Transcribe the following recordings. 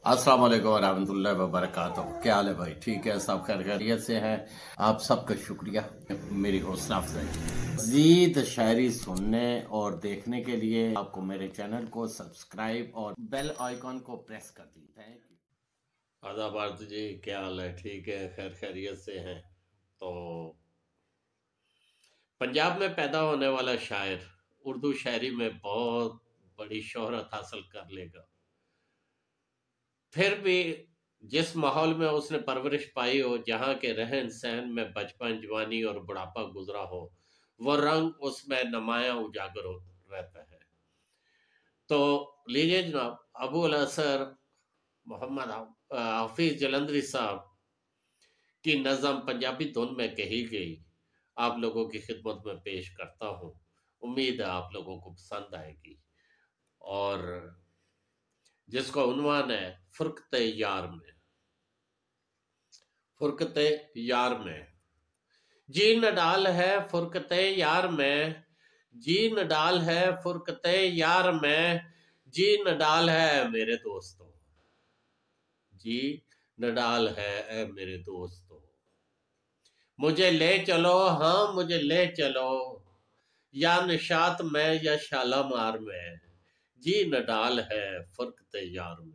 अस्सलाम वालेकुम रहमतुल्लाहि व बरकातुहू। क्या हाल है भाई? ठीक है, सब खैर खैरियत से हैं। आप सबका शुक्रिया मेरी हौसला अफजाई। मज़ीद शायरी सुनने और देखने के लिए आपको मेरे चैनल को सब्सक्राइब और बेल आइकॉन को प्रेस कर दी। Thank you. आदाब आरती जी, क्या हाल है? ठीक है, खैर खैरियत से हैं। तो पंजाब में पैदा होने वाला शायर उर्दू शायरी में बहुत बड़ी शोहरत हासिल कर लेगा। फिर भी जिस माहौल में उसने परवरिश पाई हो, जहाँ के रहन सहन में बचपन, जवानी और बुढ़ापा गुजरा हो, वो रंग उसमें नमाया उजागर हो रहता है। तो लीजिए जनाब, अबू अल असर मोहम्मद हाफिज जलंधरी साहब की नज़म पंजाबी धुन में कही गई आप लोगों की खिदमत में पेश करता हूँ। उम्मीद है आप लोगों को पसंद आएगी। और जिसका उन्वान है फुरकते यार में। फुरकते यार में जी नडाल है फुरकते यार में, जी नडाल है फुरकते यार में, जी नडाल है मेरे दोस्तों, जी नडाल है ए मेरे दोस्तों। मुझे ले चलो, हाँ मुझे ले चलो, या निशात में या शालामार में, जी नडाल है फुरकते यार में।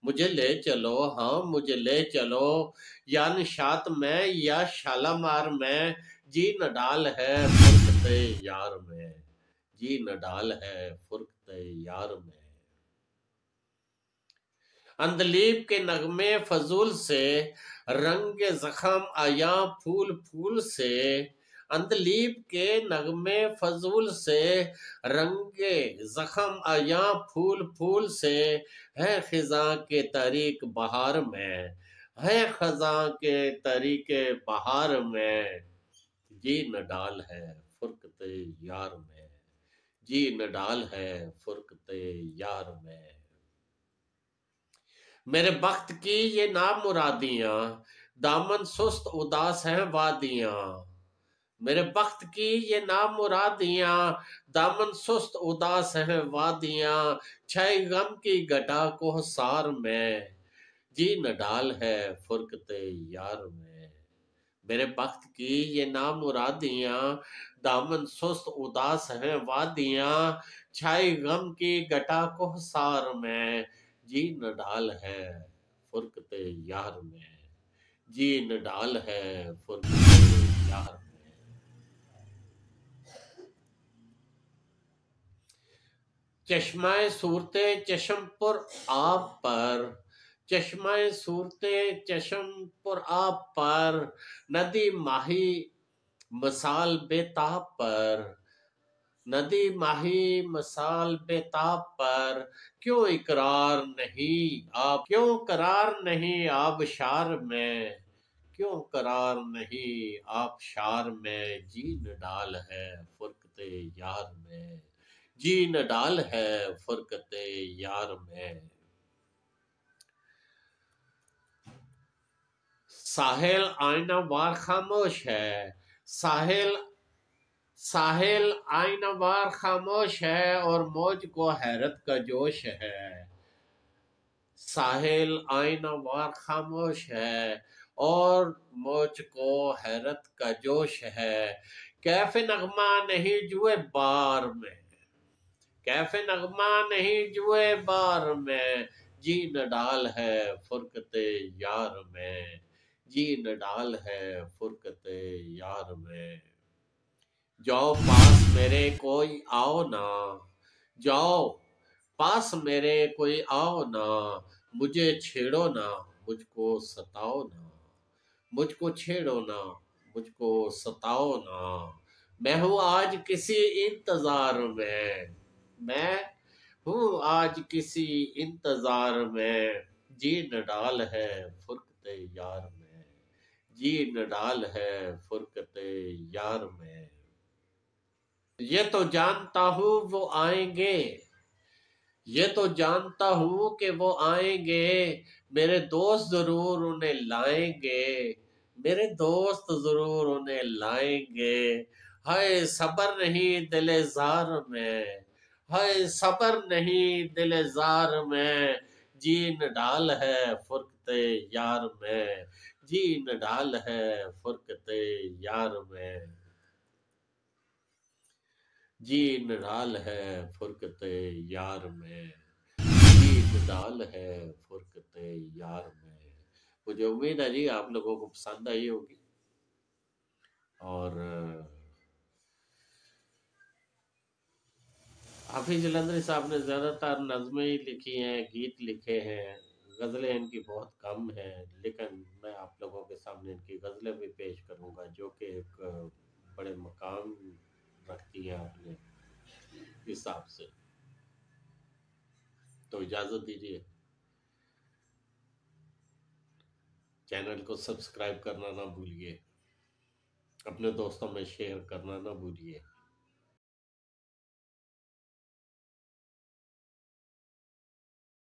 मुझे ले चलो, हाँ मुझे ले चलो, या निशात में या शालामार में, जी नडाल है फुरकते यार में, जी नडाल है फुरकते यार में। अंदलीब के नगमे फजूल से रंग जख्म आया फूल फूल से, अंदलीब के नगमे फजूल से रंगे जख्म आया फूल फूल से, है खिजा के तरीक बहार में, है खजा के तरीके बहार में, जी नडाल है फुरकते यार में, जी नडाल है फुरकते यार में। मेरे बख्त की ये नामुरादियां, दामन सुस्त उदास हैं वादियां, मेरे बख्त की ये नामुरादियां, दामन सुस्त उदास हैं वादियां, छाई गम की घटा कोहसार में, जी नडाल है फुरकते यार में। मेरे बख्त की ये नामुरादियां, दामन सुस्त उदास हैं वादियां, छाई गम की घटा कोहसार में, जी नडाल है फुरकते यार में, जी नडाल है फुरकते यार में। चश्माए सूरते चशमपुर आप पर, चश्माए सूरते चशमपुर आप पर, नदी माही मसाल बेताब पर, नदी माही मसाल बेताब पर, क्यों इकरार नहीं आप, क्यों करार नहीं आबशार में, क्यों करार नहीं आबशार में, जी नडाल है फुरकते यार में, जी नडाल है फुरकते यार में। साहिल आईना वार खामोश है, साहिल साहिल आईना वार खामोश है और मौज को हैरत का जोश है, साहिल आईना वार खामोश है और मौज को हैरत का जोश है, कैफे नगमा नहीं जुए बार में, कैफे नगमा नहीं जुए बार में, जी नडाल है फुरकते यार में, जी नडाल है फुरकते यार में। जाओ पास मेरे कोई आओ ना, जाओ पास मेरे कोई आओ ना, मुझे छेड़ो ना मुझको सताओ ना, मुझको छेड़ो ना मुझको सताओ ना, मैं हूँ आज किसी इंतजार में, मैं हूँ आज किसी इंतजार में, जी नडाल है फुरकते यार में, जी नडाल है फुरकते यार में। ये तो जानता हूँ वो आएंगे, ये तो जानता हूँ कि वो आएंगे, मेरे दोस्त जरूर उन्हें लाएंगे, मेरे दोस्त जरूर उन्हें लाएंगे, हाय सबर नहीं दिलेजार में, हाय सबर नहीं दिलेजार में, जीन डाल है फुर्कते यार में, जीन डाल है फुर्कते यार में, जीन डाल है फुर्कते यार में, जीन डाल है फुर्कते यार में। मुझे उम्मीद है जी आप लोगों को पसंद आई होगी। और हाफिज जलंधरी साहब ने ज़्यादातर नज़में ही लिखी हैं, गीत लिखे हैं, गज़लें इनकी बहुत कम हैं, लेकिन मैं आप लोगों के सामने इनकी गज़लें भी पेश करूंगा जो कि एक बड़े मकाम रखती हैं अपने हिसाब से। तो इजाज़त दीजिए, चैनल को सब्सक्राइब करना ना भूलिए, अपने दोस्तों में शेयर करना ना भूलिए।